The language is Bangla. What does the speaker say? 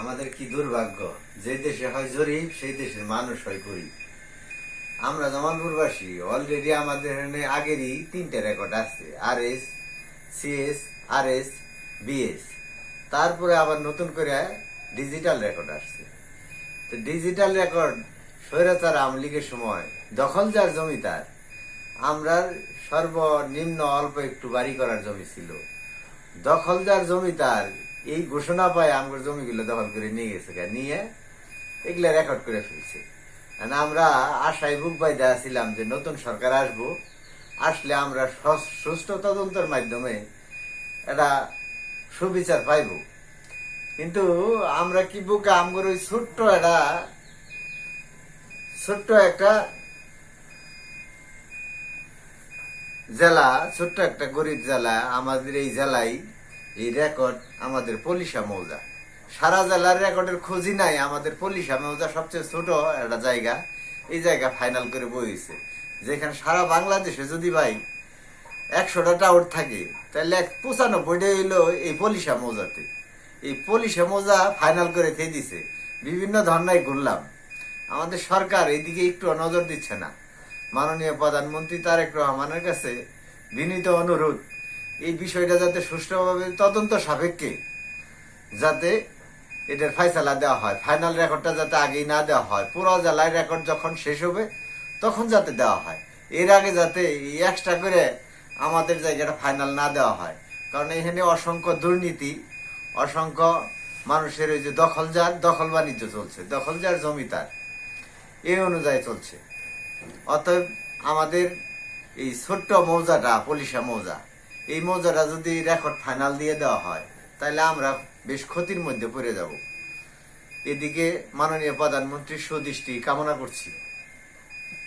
আমাদের কি দুর্ভাগ্য, যে দেশে হয় জরিপ সেই দেশের মানুষ হয় গরিব। আমরা জামালপুরবাসী অলরেডি আমাদের এখানে আগেরই 3টে রেকর্ড আছে, RS, CS, RS, BS। তারপরে আবার নতুন করে ডিজিটাল রেকর্ড আসছে। তো ডিজিটাল রেকর্ড স্বৈরাচার আওয়ামী লীগের সময় দখল যার জমি তার, আমরা সর্বনিম্ন অল্প একটু বাড়ি করার জমি ছিল, দখলদার জমি তার এই ঘোষণা পায় আমার জমিগুলো দখল করে নিয়ে গেছে, নিয়ে এগুলা রেকর্ড করে ফেলছে। আমরা আশায় বুক বাইদা ছিলাম যে নতুন সরকার আসলে আমরা সুষ্ঠু তদন্তের মাধ্যমে এটা সুবিচার পাইব। কিন্তু আমরা কি বুকে আমগর ওই ছোট্ট একটা জেলা, ছোট্ট একটা গরিব জেলা, আমাদের এই জেলায় এই রেকর্ড আমাদের পলিশা মৌজা, সারা জেলার রেকর্ডের খোঁজই নাই। আমাদের পলিশা মৌজা সবচেয়ে ছোট একটা জায়গা, এই জায়গা ফাইনাল করে বইছে। যেখানে সারা বাংলাদেশে যদি ভাই 100টা টাওয়ার থাকে, তাহলে 95টা হইলো এই পলিশা মৌজাতে। এই পলিশা মৌজা ফাইনাল করে খেয়ে দিছে। বিভিন্ন ধর্নায় ঘুরলাম, আমাদের সরকার এইদিকে একটু নজর দিচ্ছে না। মাননীয় প্রধানমন্ত্রী তারেক রহমানের কাছে বিনীত অনুরোধ, এই বিষয়টা যাতে সুষ্ঠুভাবে তদন্ত সাপেক্ষে যাতে এটার ফাইসালা দেওয়া হয়, ফাইনাল রেকর্ডটা যাতে আগেই না দেওয়া হয়, পুরো জেলায় রেকর্ড যখন শেষ হবে তখন যাতে দেওয়া হয়। এর আগে যাতে এক্সট্রা করে আমাদের জায়গাটা ফাইনাল না দেওয়া হয়। কারণ এখানে অসংখ্য দুর্নীতি, অসংখ্য মানুষের ওই যে দখল বাণিজ্য চলছে, দখল যার জমি তার, এই অনুযায়ী চলছে। অতএব আমাদের এই ছোট্ট মৌজাটা, পলিশা মৌজা, এই মৌজাটা যদি রেকর্ড ফাইনাল দিয়ে দেওয়া হয় তাহলে আমরা বেশ ক্ষতির মধ্যে পড়ে যাব। এদিকে মাননীয় প্রধানমন্ত্রীর সুদৃষ্টি কামনা করছি।